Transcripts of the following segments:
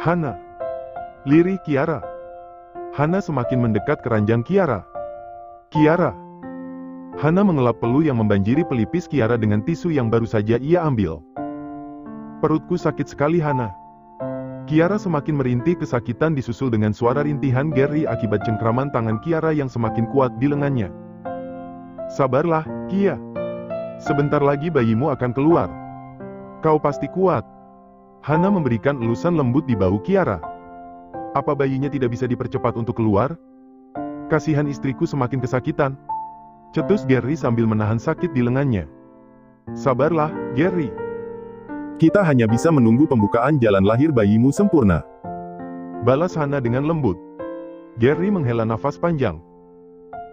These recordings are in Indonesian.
Hana. Lirih Kiara. Hana semakin mendekat ke ranjang Kiara. Kiara. Hana mengelap peluh yang membanjiri pelipis Kiara dengan tisu yang baru saja ia ambil. Perutku sakit sekali, Hana. Kiara semakin merintih kesakitan disusul dengan suara rintihan Gary akibat cengkraman tangan Kiara yang semakin kuat di lengannya. Sabarlah, Kia. Sebentar lagi bayimu akan keluar. Kau pasti kuat. Hana memberikan elusan lembut di bahu Kiara. Apa bayinya tidak bisa dipercepat untuk keluar? Kasihan istriku semakin kesakitan. Cetus Gary sambil menahan sakit di lengannya. Sabarlah, Gary. Kita hanya bisa menunggu pembukaan jalan lahir bayimu sempurna. Balas Hana dengan lembut. Gary menghela nafas panjang.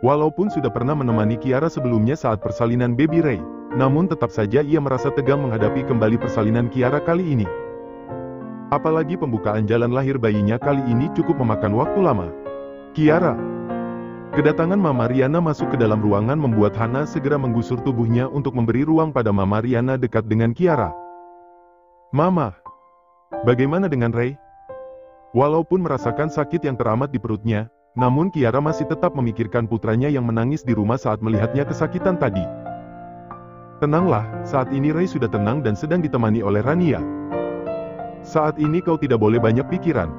Walaupun sudah pernah menemani Kiara sebelumnya saat persalinan Baby Ray, namun tetap saja ia merasa tegang menghadapi kembali persalinan Kiara kali ini. Apalagi pembukaan jalan lahir bayinya kali ini cukup memakan waktu lama. Kiara. Kedatangan Mama Riana masuk ke dalam ruangan membuat Hana segera menggusur tubuhnya untuk memberi ruang pada Mama Riana dekat dengan Kiara. Mama, bagaimana dengan Ray? Walaupun merasakan sakit yang teramat di perutnya, namun Kiara masih tetap memikirkan putranya yang menangis di rumah saat melihatnya kesakitan tadi. Tenanglah, saat ini Ray sudah tenang dan sedang ditemani oleh Rania. Saat ini kau tidak boleh banyak pikiran.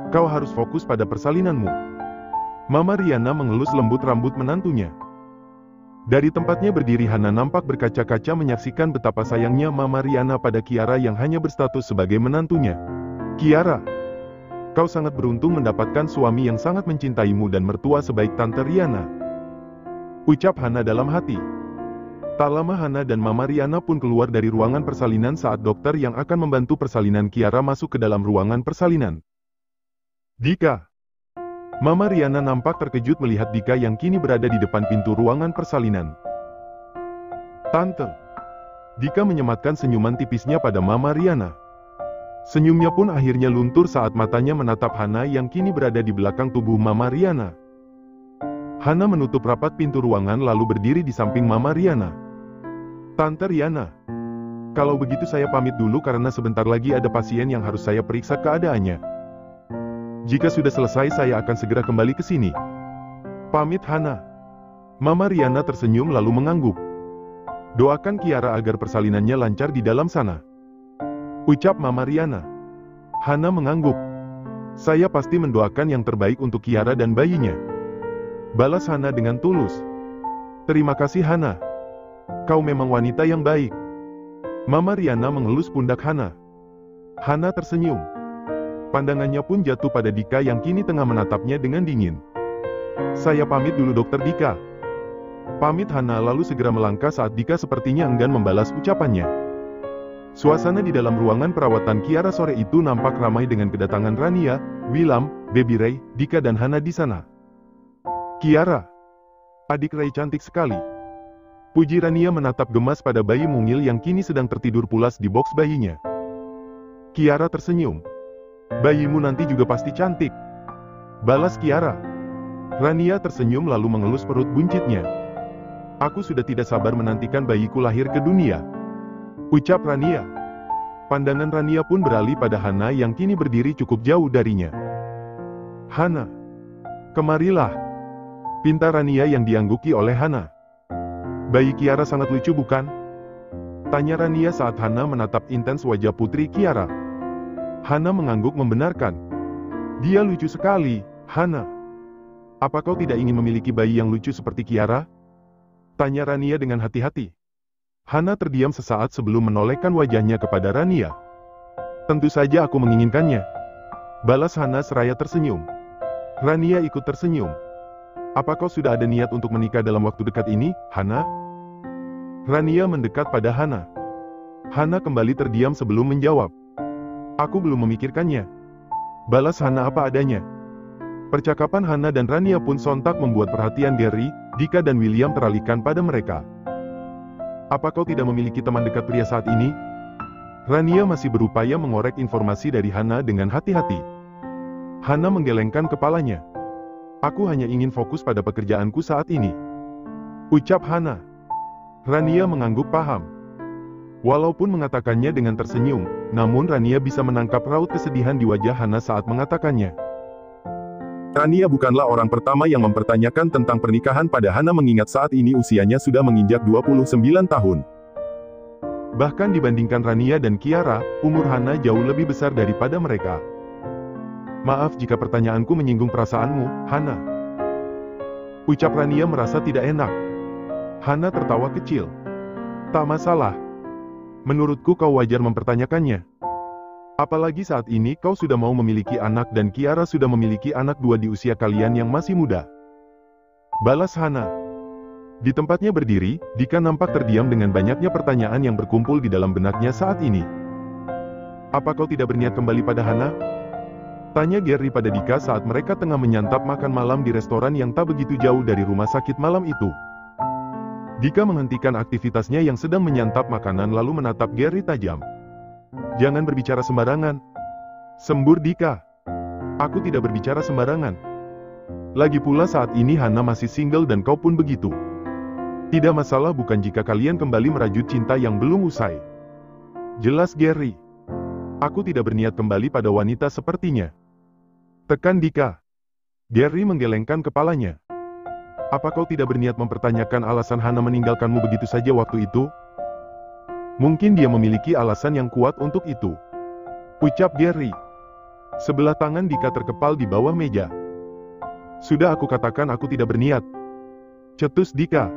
Kau harus fokus pada persalinanmu. Mama Riana mengelus lembut rambut menantunya. Dari tempatnya berdiri Hana nampak berkaca-kaca menyaksikan betapa sayangnya Mama Riana pada Kiara yang hanya berstatus sebagai menantunya. Kiara, kau sangat beruntung mendapatkan suami yang sangat mencintaimu dan mertua sebaik Tante Riana. Ucap Hana dalam hati. Tak lama Hana dan Mama Riana pun keluar dari ruangan persalinan saat dokter yang akan membantu persalinan Kiara masuk ke dalam ruangan persalinan. Dika. Mama Riana nampak terkejut melihat Dika yang kini berada di depan pintu ruangan persalinan. Tante. Dika menyematkan senyuman tipisnya pada Mama Riana. Senyumnya pun akhirnya luntur saat matanya menatap Hana yang kini berada di belakang tubuh Mama Riana. Hana menutup rapat pintu ruangan lalu berdiri di samping Mama Riana. Tante Riana. Kalau begitu saya pamit dulu karena sebentar lagi ada pasien yang harus saya periksa keadaannya. Jika sudah selesai saya akan segera kembali ke sini. Pamit Hana. Mama Riana tersenyum lalu mengangguk. Doakan Kiara agar persalinannya lancar di dalam sana. Ucap Mama Riana. Hana mengangguk. Saya pasti mendoakan yang terbaik untuk Kiara dan bayinya. Balas Hana dengan tulus. Terima kasih Hana. Kau memang wanita yang baik. Mama Riana mengelus pundak Hana. Hana tersenyum. Pandangannya pun jatuh pada Dika yang kini tengah menatapnya dengan dingin. Saya pamit dulu Dokter Dika. Pamit Hana lalu segera melangkah saat Dika sepertinya enggan membalas ucapannya. Suasana di dalam ruangan perawatan Kiara sore itu nampak ramai dengan kedatangan Rania, Willam, Baby Ray, Dika dan Hana di sana. Kiara. Adik Ray cantik sekali. Puji Rania menatap gemas pada bayi mungil yang kini sedang tertidur pulas di boks bayinya. Kiara tersenyum. Bayimu nanti juga pasti cantik. Balas Kiara. Rania tersenyum lalu mengelus perut buncitnya. Aku sudah tidak sabar menantikan bayiku lahir ke dunia. Ucap Rania. Pandangan Rania pun beralih pada Hana yang kini berdiri cukup jauh darinya. Hana. Kemarilah. Pinta Rania yang diangguki oleh Hana. Bayi Kiara sangat lucu bukan? Tanya Rania saat Hana menatap intens wajah putri Kiara. Hana mengangguk membenarkan. Dia lucu sekali, Hana. Apa kau tidak ingin memiliki bayi yang lucu seperti Kiara? Tanya Rania dengan hati-hati. Hana terdiam sesaat sebelum menolehkan wajahnya kepada Rania. Tentu saja aku menginginkannya. Balas Hana seraya tersenyum. Rania ikut tersenyum. Apa kau sudah ada niat untuk menikah dalam waktu dekat ini, Hana? Rania mendekat pada Hana. Hana kembali terdiam sebelum menjawab. Aku belum memikirkannya. Balas Hana apa adanya. Percakapan Hana dan Rania pun sontak membuat perhatian Gary, Dika dan William teralihkan pada mereka. Apa kau tidak memiliki teman dekat pria saat ini? Rania masih berupaya mengorek informasi dari Hana dengan hati-hati. Hana menggelengkan kepalanya. Aku hanya ingin fokus pada pekerjaanku saat ini. Ucap Hana. Rania mengangguk paham. Walaupun mengatakannya dengan tersenyum, namun Rania bisa menangkap raut kesedihan di wajah Hana saat mengatakannya. Rania bukanlah orang pertama yang mempertanyakan tentang pernikahan pada Hana mengingat saat ini usianya sudah menginjak 29 tahun. Bahkan dibandingkan Rania dan Kiara, umur Hana jauh lebih besar daripada mereka. Maaf jika pertanyaanku menyinggung perasaanmu, Hana. Ucap Rania merasa tidak enak. Hana tertawa kecil. Tak masalah. Menurutku kau wajar mempertanyakannya. Apalagi saat ini kau sudah mau memiliki anak dan Kiara sudah memiliki anak dua di usia kalian yang masih muda. Balas Hana. Di tempatnya berdiri, Dika nampak terdiam dengan banyaknya pertanyaan yang berkumpul di dalam benaknya saat ini. Apa kau tidak berniat kembali pada Hana? Tanya Gary pada Dika saat mereka tengah menyantap makan malam di restoran yang tak begitu jauh dari rumah sakit malam itu. Dika menghentikan aktivitasnya yang sedang menyantap makanan lalu menatap Gary tajam. Jangan berbicara sembarangan. Sembur Dika. Aku tidak berbicara sembarangan. Lagi pula saat ini Hana masih single dan kau pun begitu. Tidak masalah bukan jika kalian kembali merajut cinta yang belum usai. Jelas Gary. Aku tidak berniat kembali pada wanita sepertinya. Tekan Dika. Gary menggelengkan kepalanya. Apa kau tidak berniat mempertanyakan alasan Hana meninggalkanmu begitu saja waktu itu? Mungkin dia memiliki alasan yang kuat untuk itu. Ucap Gary. Sebelah tangan Dika terkepal di bawah meja. Sudah aku katakan aku tidak berniat. Cetus Dika.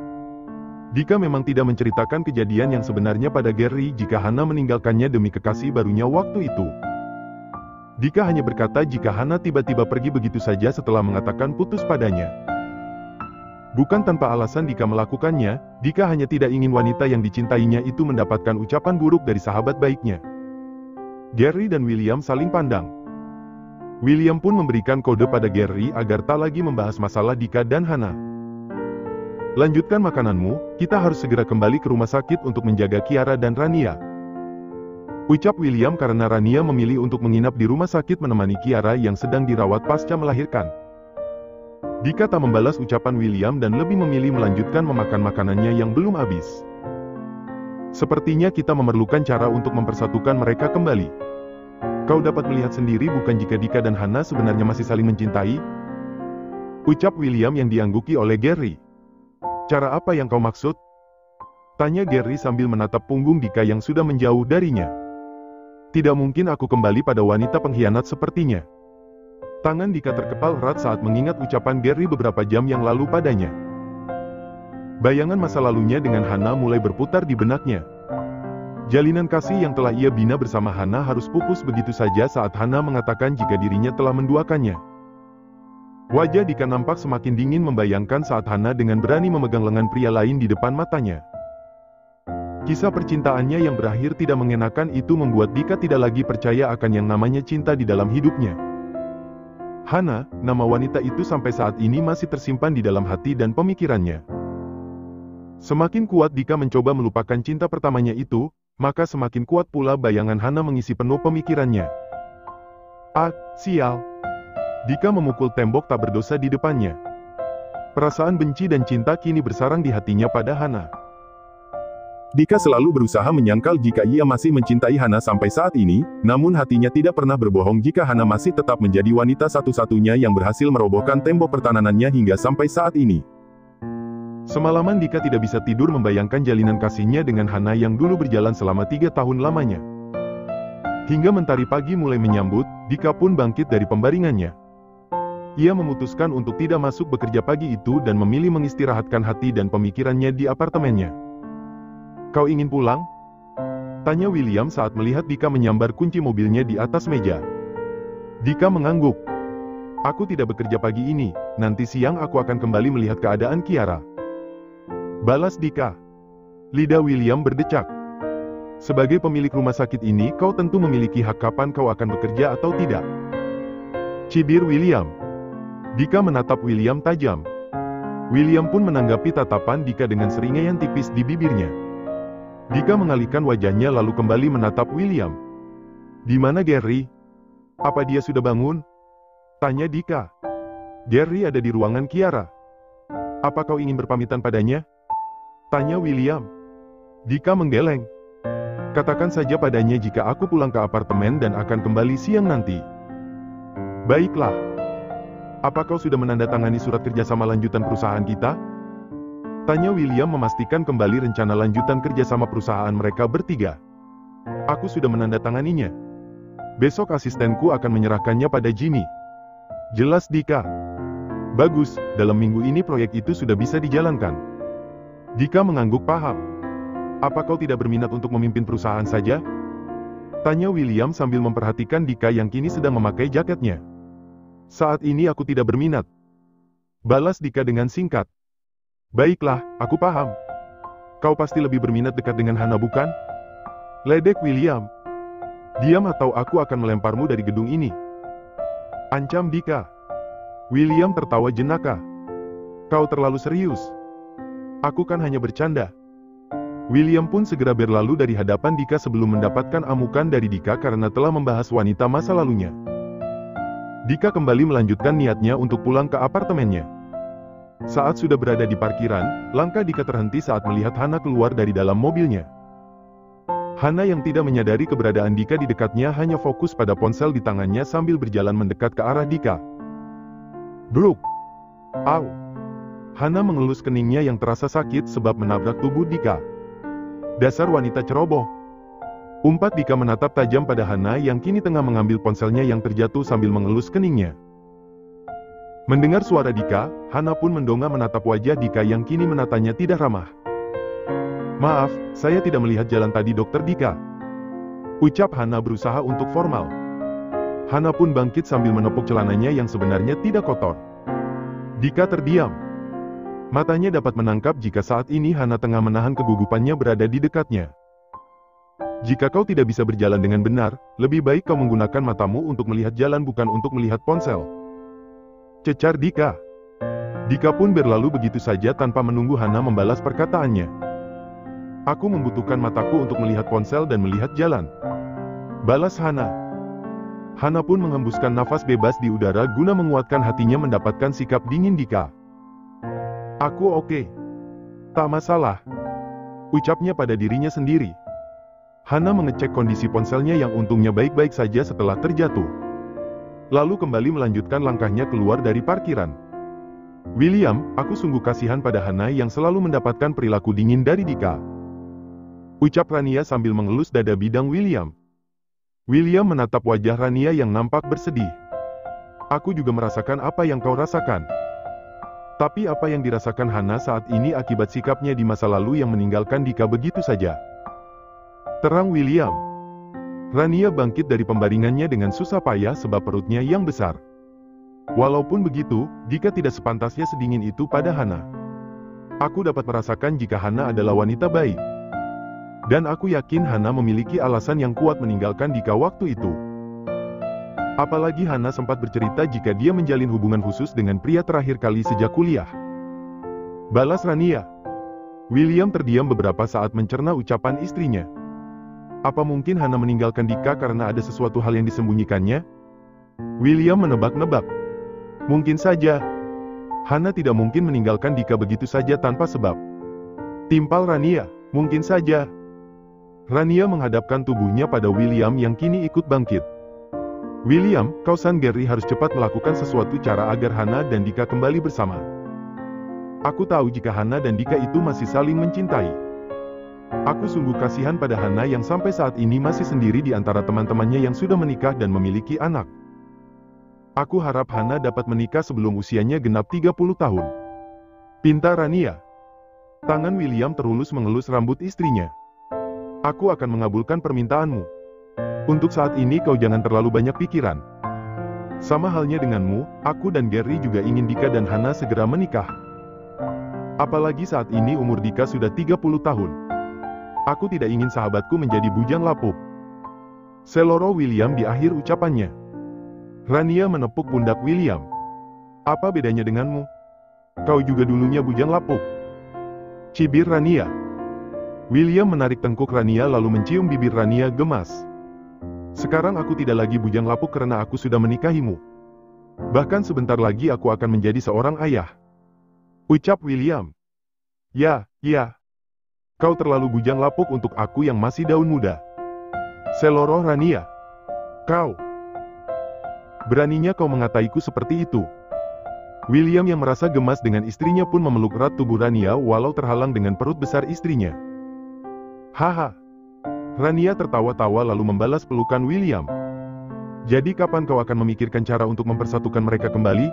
Dika memang tidak menceritakan kejadian yang sebenarnya pada Gary jika Hana meninggalkannya demi kekasih barunya waktu itu. Dika hanya berkata jika Hana tiba-tiba pergi begitu saja setelah mengatakan putus padanya. Bukan tanpa alasan Dika melakukannya, Dika hanya tidak ingin wanita yang dicintainya itu mendapatkan ucapan buruk dari sahabat baiknya. Gary dan William saling pandang. William pun memberikan kode pada Gary agar tak lagi membahas masalah Dika dan Hana. Lanjutkan makananmu, kita harus segera kembali ke rumah sakit untuk menjaga Kiara dan Rania. Ucap William karena Rania memilih untuk menginap di rumah sakit menemani Kiara yang sedang dirawat pasca melahirkan. Dika tak membalas ucapan William dan lebih memilih melanjutkan memakan makanannya yang belum habis. Sepertinya kita memerlukan cara untuk mempersatukan mereka kembali. Kau dapat melihat sendiri bukan jika Dika dan Hana sebenarnya masih saling mencintai? Ucap William yang diangguki oleh Gary. Cara apa yang kau maksud? Tanya Gary sambil menatap punggung Dika yang sudah menjauh darinya. Tidak mungkin aku kembali pada wanita pengkhianat sepertinya. Tangan Dika terkepal erat saat mengingat ucapan Gary beberapa jam yang lalu padanya. Bayangan masa lalunya dengan Hana mulai berputar di benaknya. Jalinan kasih yang telah ia bina bersama Hana harus pupus begitu saja saat Hana mengatakan jika dirinya telah menduakannya. Wajah Dika nampak semakin dingin membayangkan saat Hana dengan berani memegang lengan pria lain di depan matanya. Kisah percintaannya yang berakhir tidak mengenakan itu membuat Dika tidak lagi percaya akan yang namanya cinta di dalam hidupnya. Hana, nama wanita itu sampai saat ini masih tersimpan di dalam hati dan pemikirannya. Semakin kuat Dika mencoba melupakan cinta pertamanya itu, maka semakin kuat pula bayangan Hana mengisi penuh pemikirannya. Ah, sial. Dika memukul tembok tak berdosa di depannya. Perasaan benci dan cinta kini bersarang di hatinya pada Hana. Dika selalu berusaha menyangkal jika ia masih mencintai Hana sampai saat ini, namun hatinya tidak pernah berbohong jika Hana masih tetap menjadi wanita satu-satunya yang berhasil merobohkan tembok pertahanannya hingga sampai saat ini. Semalaman Dika tidak bisa tidur membayangkan jalinan kasihnya dengan Hana yang dulu berjalan selama 3 tahun lamanya. Hingga mentari pagi mulai menyambut, Dika pun bangkit dari pembaringannya. Ia memutuskan untuk tidak masuk bekerja pagi itu dan memilih mengistirahatkan hati dan pemikirannya di apartemennya. Kau ingin pulang? Tanya William saat melihat Dika menyambar kunci mobilnya di atas meja. Dika mengangguk. Aku tidak bekerja pagi ini, nanti siang aku akan kembali melihat keadaan Kiara. Balas Dika. Lidah William berdecak. Sebagai pemilik rumah sakit ini, kau tentu memiliki hak kapan kau akan bekerja atau tidak. Cibir William. Dika menatap William tajam. William pun menanggapi tatapan Dika dengan seringaian tipis di bibirnya. Dika mengalihkan wajahnya lalu kembali menatap William. Di mana Gary? Apa dia sudah bangun? Tanya Dika. Gary ada di ruangan Kiara. Apa kau ingin berpamitan padanya? Tanya William. Dika menggeleng. Katakan saja padanya jika aku pulang ke apartemen dan akan kembali siang nanti. Baiklah. Apa kau sudah menandatangani surat kerjasama lanjutan perusahaan kita? Tanya William memastikan kembali rencana lanjutan kerjasama perusahaan mereka bertiga. Aku sudah menandatanganinya. Besok asistenku akan menyerahkannya pada Jimmy. Jelas Dika. Bagus, dalam minggu ini proyek itu sudah bisa dijalankan. Dika mengangguk paham. Apa kau tidak berminat untuk memimpin perusahaan saja? Tanya William sambil memperhatikan Dika yang kini sedang memakai jaketnya. Saat ini aku tidak berminat. Balas Dika dengan singkat. Baiklah, aku paham. Kau pasti lebih berminat dekat dengan Hana bukan? Ledek William. Diam atau aku akan melemparmu dari gedung ini. Ancam Dika. William tertawa jenaka. Kau terlalu serius. Aku kan hanya bercanda. William pun segera berlalu dari hadapan Dika sebelum mendapatkan amukan dari Dika karena telah membahas wanita masa lalunya. Dika kembali melanjutkan niatnya untuk pulang ke apartemennya. Saat sudah berada di parkiran, langkah Dika terhenti saat melihat Hana keluar dari dalam mobilnya. Hana yang tidak menyadari keberadaan Dika di dekatnya hanya fokus pada ponsel di tangannya sambil berjalan mendekat ke arah Dika. Bruk! Au! Hana mengelus keningnya yang terasa sakit sebab menabrak tubuh Dika. Dasar wanita ceroboh. Umpat Dika menatap tajam pada Hana yang kini tengah mengambil ponselnya yang terjatuh sambil mengelus keningnya. Mendengar suara Dika, Hana pun mendongak menatap wajah Dika yang kini menatanya tidak ramah. Maaf, saya tidak melihat jalan tadi Dokter Dika. Ucap Hana berusaha untuk formal. Hana pun bangkit sambil menepuk celananya yang sebenarnya tidak kotor. Dika terdiam. Matanya dapat menangkap jika saat ini Hana tengah menahan kegugupannya berada di dekatnya. Jika kau tidak bisa berjalan dengan benar, lebih baik kau menggunakan matamu untuk melihat jalan bukan untuk melihat ponsel. Cecar Dika. Dika pun berlalu begitu saja tanpa menunggu Hana membalas perkataannya. Aku membutuhkan mataku untuk melihat ponsel dan melihat jalan. Balas Hana. Hana pun menghembuskan nafas bebas di udara guna menguatkan hatinya mendapatkan sikap dingin Dika. Aku oke. Tak masalah. Ucapnya pada dirinya sendiri. Hana mengecek kondisi ponselnya yang untungnya baik-baik saja setelah terjatuh. Lalu kembali melanjutkan langkahnya keluar dari parkiran. William, aku sungguh kasihan pada Hana yang selalu mendapatkan perilaku dingin dari Dika. Ucap Rania sambil mengelus dada bidang William. William menatap wajah Rania yang nampak bersedih. Aku juga merasakan apa yang kau rasakan. Tapi apa yang dirasakan Hana saat ini akibat sikapnya di masa lalu yang meninggalkan Dika begitu saja? Terang William. Rania bangkit dari pembaringannya dengan susah payah sebab perutnya yang besar. Walaupun begitu, Dika tidak sepantasnya sedingin itu pada Hana. Aku dapat merasakan jika Hana adalah wanita baik. Dan aku yakin Hana memiliki alasan yang kuat meninggalkan Dika waktu itu. Apalagi Hana sempat bercerita jika dia menjalin hubungan khusus dengan pria terakhir kali sejak kuliah. Balas Rania. William terdiam beberapa saat mencerna ucapan istrinya. Apa mungkin Hana meninggalkan Dika karena ada sesuatu hal yang disembunyikannya? William menebak-nebak. Mungkin saja. Hana tidak mungkin meninggalkan Dika begitu saja tanpa sebab. Timpal Rania. Mungkin saja. Rania menghadapkan tubuhnya pada William yang kini ikut bangkit. William, kau san Gary harus cepat melakukan sesuatu cara agar Hana dan Dika kembali bersama. Aku tahu jika Hana dan Dika itu masih saling mencintai. Aku sungguh kasihan pada Hana yang sampai saat ini masih sendiri di antara teman-temannya yang sudah menikah dan memiliki anak. Aku harap Hana dapat menikah sebelum usianya genap 30 tahun. Pinta Rania. Tangan William terulus mengelus rambut istrinya. Aku akan mengabulkan permintaanmu. Untuk saat ini kau jangan terlalu banyak pikiran. Sama halnya denganmu, aku dan Gary juga ingin Dika dan Hana segera menikah. Apalagi saat ini umur Dika sudah 30 tahun. Aku tidak ingin sahabatku menjadi bujang lapuk. Seloro William di akhir ucapannya. Rania menepuk pundak William. Apa bedanya denganmu? Kau juga dulunya bujang lapuk. Cibir Rania. William menarik tengkuk Rania lalu mencium bibir Rania gemas. Sekarang aku tidak lagi bujang lapuk karena aku sudah menikahimu. Bahkan sebentar lagi aku akan menjadi seorang ayah. Ucap William. Ya. Kau terlalu bujang lapuk untuk aku yang masih daun muda. Seloroh Rania. Kau. Beraninya kau mengataiku seperti itu. William yang merasa gemas dengan istrinya pun memeluk erat tubuh Rania walau terhalang dengan perut besar istrinya. Haha. Rania tertawa-tawa lalu membalas pelukan William. Jadi kapan kau akan memikirkan cara untuk mempersatukan mereka kembali?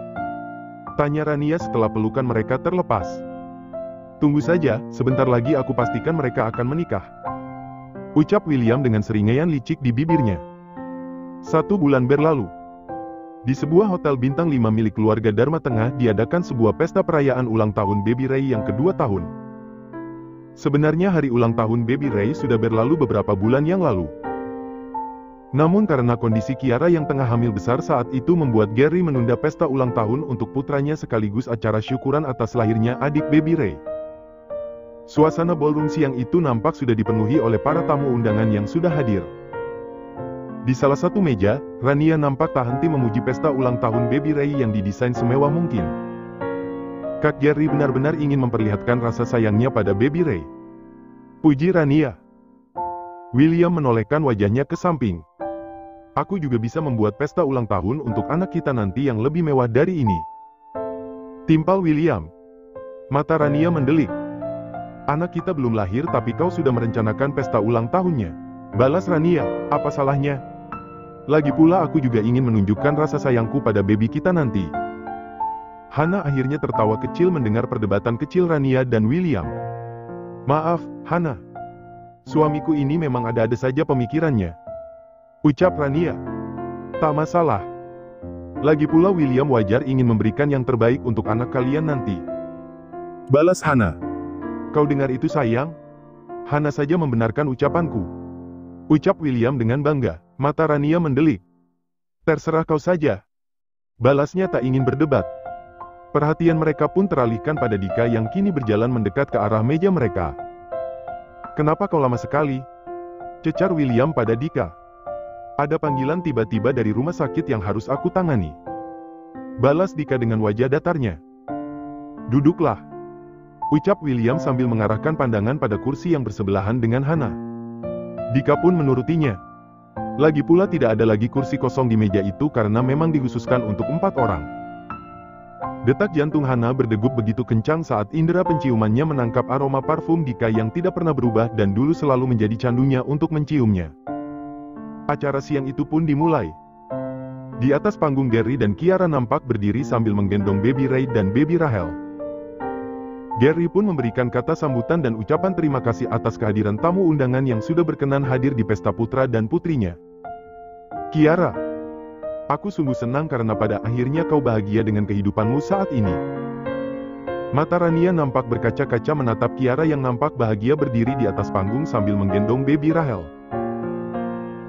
Tanya Rania setelah pelukan mereka terlepas. Tunggu saja, sebentar lagi aku pastikan mereka akan menikah. Ucap William dengan seringaian licik di bibirnya. 1 bulan berlalu. Di sebuah hotel bintang 5 milik keluarga Dharma Tengah diadakan sebuah pesta perayaan ulang tahun Baby Ray yang kedua tahun. Sebenarnya hari ulang tahun Baby Ray sudah berlalu beberapa bulan yang lalu. Namun karena kondisi Kiara yang tengah hamil besar saat itu membuat Gary menunda pesta ulang tahun untuk putranya sekaligus acara syukuran atas lahirnya adik Baby Ray. Suasana ballroom siang itu nampak sudah dipenuhi oleh para tamu undangan yang sudah hadir. Di salah satu meja, Rania nampak tak henti memuji pesta ulang tahun Baby Ray yang didesain semewah mungkin. Kak Gary benar-benar ingin memperlihatkan rasa sayangnya pada Baby Ray. Puji Rania. William menolehkan wajahnya ke samping. Aku juga bisa membuat pesta ulang tahun untuk anak kita nanti yang lebih mewah dari ini. Timpal William. Mata Rania mendelik. Anak kita belum lahir tapi kau sudah merencanakan pesta ulang tahunnya. Balas Rania, apa salahnya? Lagi pula aku juga ingin menunjukkan rasa sayangku pada baby kita nanti. Hana akhirnya tertawa kecil mendengar perdebatan kecil Rania dan William. Maaf, Hana. Suamiku ini memang ada-ada saja pemikirannya. Ucap Rania. Tak masalah. Lagi pula William wajar ingin memberikan yang terbaik untuk anak kalian nanti. Balas Hana. Kau dengar itu sayang? Hana saja membenarkan ucapanku. Ucap William dengan bangga. Mata Rania mendelik. Terserah kau saja. Balasnya tak ingin berdebat. Perhatian mereka pun teralihkan pada Dika yang kini berjalan mendekat ke arah meja mereka. Kenapa kau lama sekali? Cecar William pada Dika. Ada panggilan tiba-tiba dari rumah sakit yang harus aku tangani. Balas Dika dengan wajah datarnya. Duduklah. Ucap William sambil mengarahkan pandangan pada kursi yang bersebelahan dengan Hana. Dika pun menurutinya. Lagi pula tidak ada lagi kursi kosong di meja itu karena memang dikhususkan untuk 4 orang. Detak jantung Hana berdegup begitu kencang saat indera penciumannya menangkap aroma parfum Dika yang tidak pernah berubah dan dulu selalu menjadi candunya untuk menciumnya. Acara siang itu pun dimulai. Di atas panggung Gary dan Kiara nampak berdiri sambil menggendong Baby Ray dan Baby Rahel. Gary pun memberikan kata sambutan dan ucapan terima kasih atas kehadiran tamu undangan yang sudah berkenan hadir di pesta putra dan putrinya. Kiara, aku sungguh senang karena pada akhirnya kau bahagia dengan kehidupanmu saat ini. Mata Rania nampak berkaca-kaca menatap Kiara yang nampak bahagia berdiri di atas panggung sambil menggendong Baby Rahel.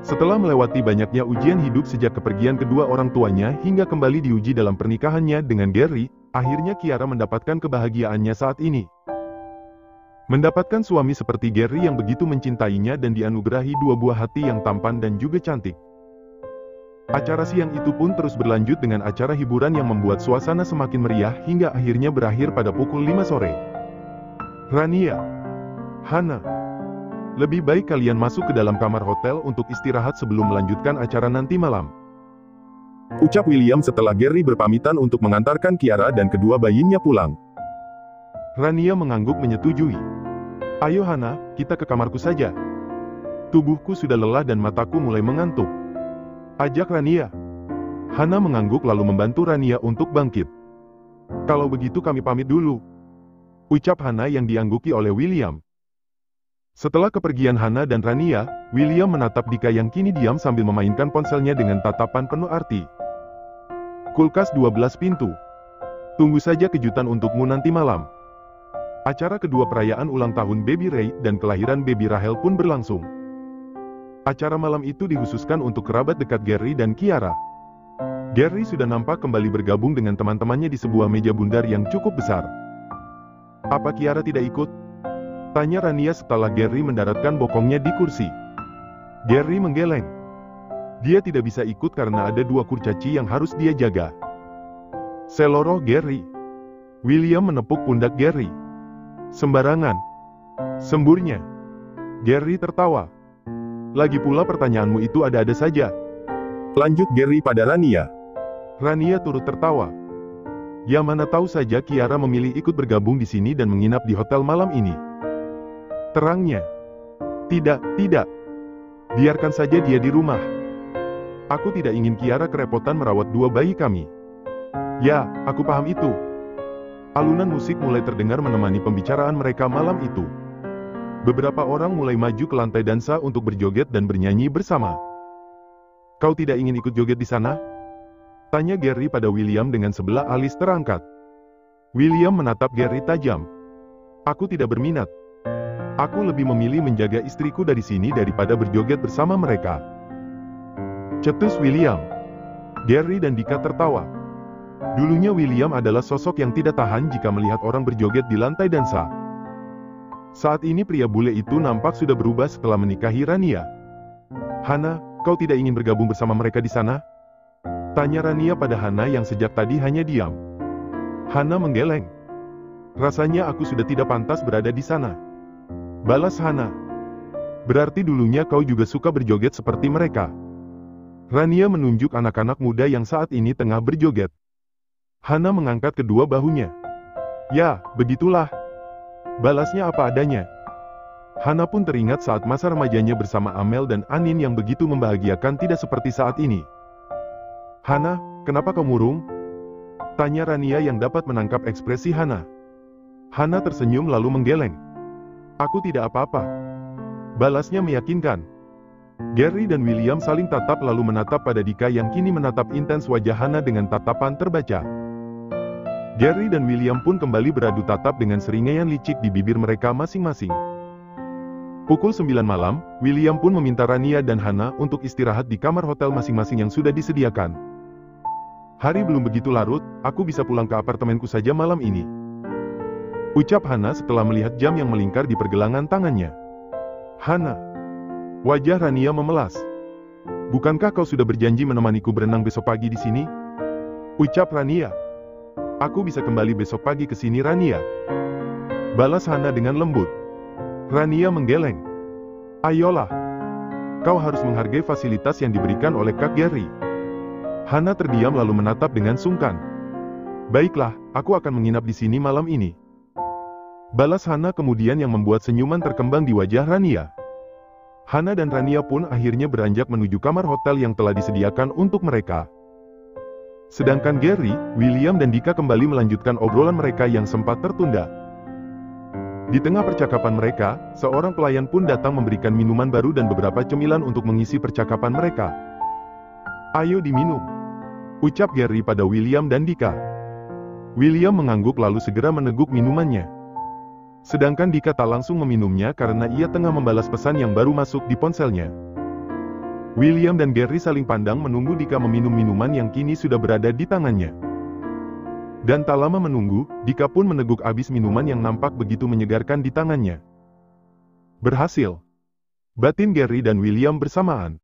Setelah melewati banyaknya ujian hidup sejak kepergian kedua orang tuanya hingga kembali diuji dalam pernikahannya dengan Gary, akhirnya Kiara mendapatkan kebahagiaannya saat ini. Mendapatkan suami seperti Gary yang begitu mencintainya dan dianugerahi 2 buah hati yang tampan dan juga cantik. Acara siang itu pun terus berlanjut dengan acara hiburan yang membuat suasana semakin meriah hingga akhirnya berakhir pada pukul 5 sore. Rania, Hana, lebih baik kalian masuk ke dalam kamar hotel untuk istirahat sebelum melanjutkan acara nanti malam. Ucap William setelah Gary berpamitan untuk mengantarkan Kiara dan kedua bayinya pulang. Rania mengangguk menyetujui. Ayo Hana, kita ke kamarku saja. Tubuhku sudah lelah dan mataku mulai mengantuk. Ajak Rania. Hana mengangguk lalu membantu Rania untuk bangkit. Kalau begitu kami pamit dulu. Ucap Hana yang diangguki oleh William. Setelah kepergian Hana dan Rania, William menatap Dika yang kini diam sambil memainkan ponselnya dengan tatapan penuh arti. Kulkas 12 pintu. Tunggu saja kejutan untukmu nanti malam. Acara kedua perayaan ulang tahun Baby Ray dan kelahiran Baby Rahel pun berlangsung. Acara malam itu dikhususkan untuk kerabat dekat Gary dan Kiara. Gary sudah nampak kembali bergabung dengan teman-temannya di sebuah meja bundar yang cukup besar. Apa Kiara tidak ikut? Tanya Rania setelah Gary mendaratkan bokongnya di kursi. Gary menggeleng. Dia tidak bisa ikut karena ada 2 kurcaci yang harus dia jaga. Seloroh Gary. William menepuk pundak Gary. Sembarangan. Semburnya. Gary tertawa. Lagi pula pertanyaanmu itu ada-ada saja. Lanjut Gary pada Rania. Rania turut tertawa. Ya mana tahu saja Kiara memilih ikut bergabung di sini dan menginap di hotel malam ini. Terangnya. Tidak. Biarkan saja dia di rumah. Aku tidak ingin Kiara kerepotan merawat dua bayi kami. Ya, aku paham itu. Alunan musik mulai terdengar menemani pembicaraan mereka malam itu. Beberapa orang mulai maju ke lantai dansa untuk berjoget dan bernyanyi bersama. Kau tidak ingin ikut joget di sana? Tanya Gary pada William dengan sebelah alis terangkat. William menatap Gary tajam. Aku tidak berminat. Aku lebih memilih menjaga istriku dari sini daripada berjoget bersama mereka. Cetus William. Gary dan Dika tertawa. Dulunya William adalah sosok yang tidak tahan jika melihat orang berjoget di lantai dansa. Saat ini pria bule itu nampak sudah berubah setelah menikahi Rania. Hana, kau tidak ingin bergabung bersama mereka di sana? Tanya Rania pada Hana yang sejak tadi hanya diam. Hana menggeleng. Rasanya aku sudah tidak pantas berada di sana. Balas Hana. Berarti dulunya kau juga suka berjoget seperti mereka. Rania menunjuk anak-anak muda yang saat ini tengah berjoget. Hana mengangkat kedua bahunya. Ya, begitulah. Balasnya apa adanya. Hana pun teringat saat masa remajanya bersama Amel dan Anin yang begitu membahagiakan tidak seperti saat ini. Hana, kenapa kau murung? Tanya Rania yang dapat menangkap ekspresi Hana. Hana tersenyum lalu menggeleng. Aku tidak apa-apa. Balasnya meyakinkan. Gary dan William saling tatap lalu menatap pada Dika yang kini menatap intens wajah Hana dengan tatapan terbaca. Gary dan William pun kembali beradu tatap dengan seringaian licik di bibir mereka masing-masing. Pukul 9 malam, William pun meminta Rania dan Hana untuk istirahat di kamar hotel masing-masing yang sudah disediakan. Hari belum begitu larut, aku bisa pulang ke apartemenku saja malam ini. Ucap Hana setelah melihat jam yang melingkar di pergelangan tangannya. Hana. Wajah Rania memelas. Bukankah kau sudah berjanji menemaniku berenang besok pagi di sini? Ucap Rania. Aku bisa kembali besok pagi ke sini Rania. Balas Hana dengan lembut. Rania menggeleng. Ayolah. Kau harus menghargai fasilitas yang diberikan oleh Kak Gary. Hana terdiam lalu menatap dengan sungkan. Baiklah, aku akan menginap di sini malam ini. Balas Hana kemudian yang membuat senyuman terkembang di wajah Rania. Hana dan Rania pun akhirnya beranjak menuju kamar hotel yang telah disediakan untuk mereka. Sedangkan Gary, William dan Dika kembali melanjutkan obrolan mereka yang sempat tertunda. Di tengah percakapan mereka, seorang pelayan pun datang memberikan minuman baru dan beberapa cemilan untuk mengisi percakapan mereka. Ayo diminum. Ucap Gary pada William dan Dika. William mengangguk lalu segera meneguk minumannya. Sedangkan Dika tak langsung meminumnya karena ia tengah membalas pesan yang baru masuk di ponselnya. William dan Gary saling pandang menunggu Dika meminum minuman yang kini sudah berada di tangannya. Dan tak lama menunggu, Dika pun meneguk habis minuman yang nampak begitu menyegarkan di tangannya. Berhasil. Batin Gary dan William bersamaan.